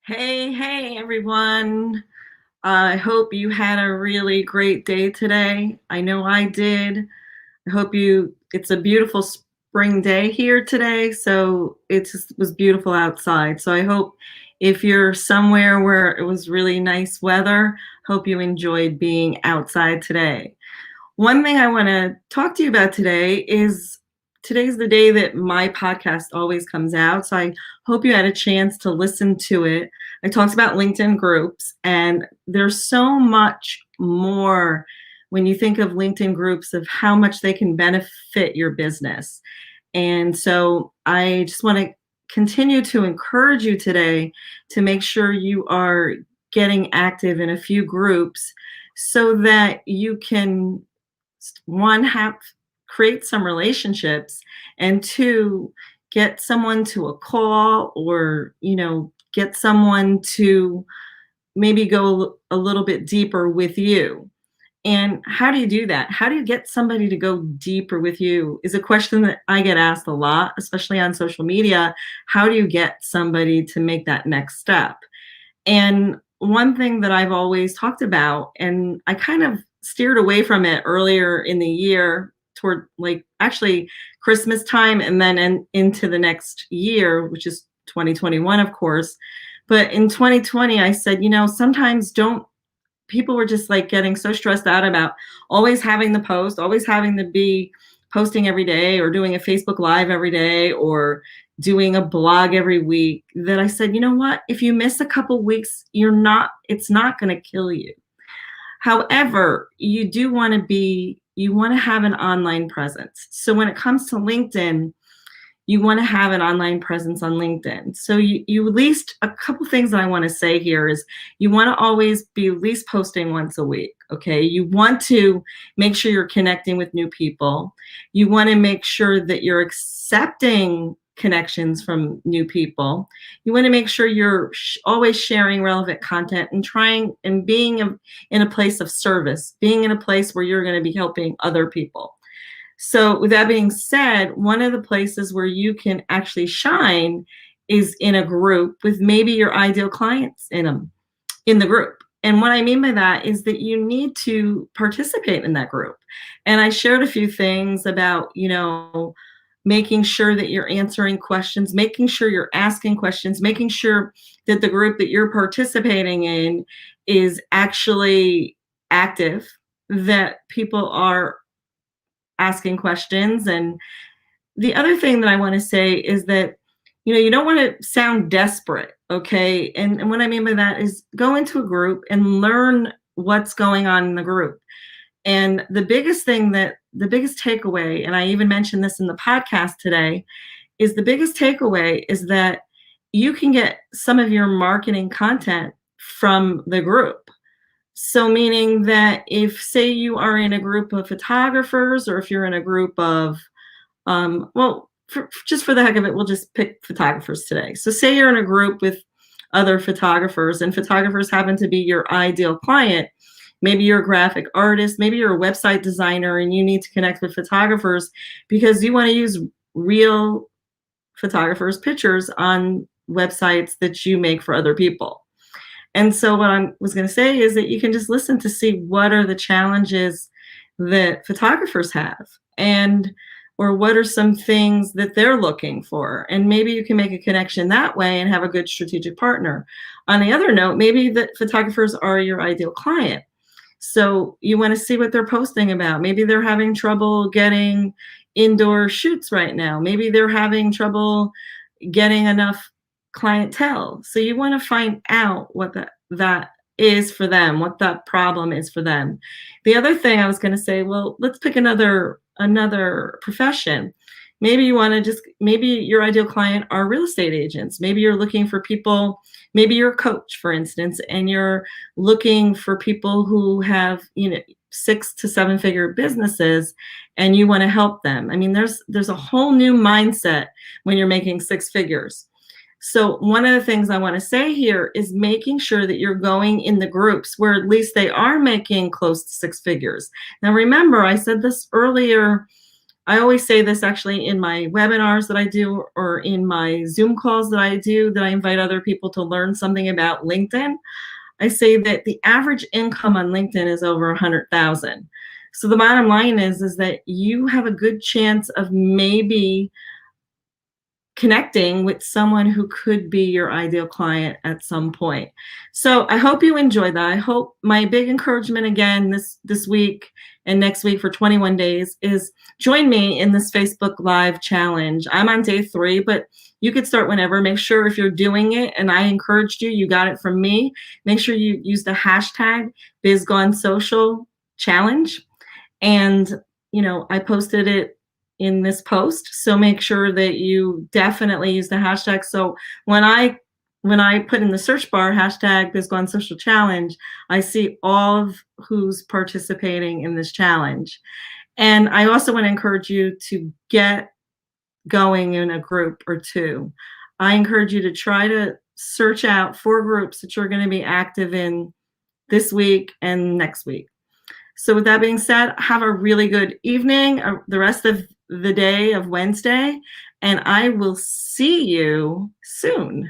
Hey, everyone. I hope you had a really great day today. I know I did. It's a beautiful spring day here today, so was beautiful outside. So I hope if you're somewhere where it was really nice weather, hope you enjoyed being outside today. One thing I want to talk to you about today is today's the day that my podcast always comes out. So I hope you had a chance to listen to it. I talked about LinkedIn groups, and there's so much more when you think of LinkedIn groups of how much they can benefit your business. And so I just want to continue to encourage you today to make sure you are getting active in a few groups so that you can one, have create some relationships, and two, get someone to a call, or get someone to maybe go a little bit deeper with you. And how do you do that? How do you get somebody to go deeper with you is a question that I get asked a lot, especially on social media. How do you get somebody to make that next step? And one thing that I've always talked about, and I kind of steered away from it earlier in the year toward, like, actually Christmas time, and then into the next year, which is 2021, of course. But in 2020, I said, sometimes don't people were just like getting so stressed out about always having the post, always having to be posting every day, or doing a Facebook Live every day, or doing a blog every week, that I said, you know what? If you miss a couple weeks, it's not going to kill you. However, you want to have an online presence. So when it comes to LinkedIn, you want to have an online presence on LinkedIn. So you at least, a couple things that I want to say here is, you want to always be at least posting once a week. Okay. You want to make sure you're connecting with new people. You want to make sure that you're accepting connections from new people. You want to make sure you're always sharing relevant content, and trying and being in a place of service, being in a place where you're going to be helping other people. So with that being said, one of the places where you can actually shine is in a group with maybe your ideal clients in the group. And what I mean by that is that you need to participate in that group. And I shared a few things about, making sure that you're answering questions, making sure you're asking questions, making sure that the group that you're participating in is actually active, that people are asking questions. And the other thing that I want to say is that, you don't want to sound desperate. Okay. And what I mean by that is, go into a group and learn what's going on in the group. And the biggest takeaway, and I even mentioned this in the podcast today, is the biggest takeaway is that you can get some of your marketing content from the group. So meaning that if, say, you are in a group of photographers, or if you're in a group of, just for the heck of it, we'll just pick photographers today. So say you're in a group with other photographers, and photographers happen to be your ideal client. Maybe you're a graphic artist, maybe you're a website designer, and you need to connect with photographers because you want to use real photographers' pictures on websites that you make for other people. And so what I was going to say is that you can just listen to see what are the challenges that photographers have, or what are some things that they're looking for. And maybe you can make a connection that way and have a good strategic partner. On the other note, maybe the photographers are your ideal client. So you want to see what they're posting about. Maybe they're having trouble getting indoor shoots right now. Maybe they're having trouble getting enough clientele. So you want to find out what that is for them, what that problem is for them. The other thing I was going to say, well, let's pick another profession. Maybe maybe your ideal client are real estate agents. Maybe you're looking for people, maybe you're a coach, for instance, and you're looking for people who have, 6 to 7 figure businesses, and you want to help them. I mean, there's a whole new mindset when you're making 6 figures. So one of the things I want to say here is making sure that you're going in the groups where at least they are making close to 6 figures. Now, remember, I said this earlier I always say this actually in my webinars that I do or in my Zoom calls that I do, that I invite other people to learn something about LinkedIn. I say that the average income on LinkedIn is over 100,000. So the bottom line is that you have a good chance of maybe connecting with someone who could be your ideal client at some point. So I hope you enjoy that. I hope my big encouragement again this week and next week for 21 days is join me in this Facebook Live challenge. I'm on day 3, but you could start whenever. Make sure if you're doing it, and I encouraged you, you got it from me, make sure you use the hashtag BizGoneSocial challenge. And, I posted it in this post. So make sure that you definitely use the hashtag. So when I put in the search bar hashtag BizGoneSocial challenge, I see all of who's participating in this challenge. And I also want to encourage you to get going in a group or 2. I encourage you to try to search out 4 groups that you're going to be active in this week and next week. So with that being said, have a really good evening, the rest of the day of Wednesday, and I will see you soon.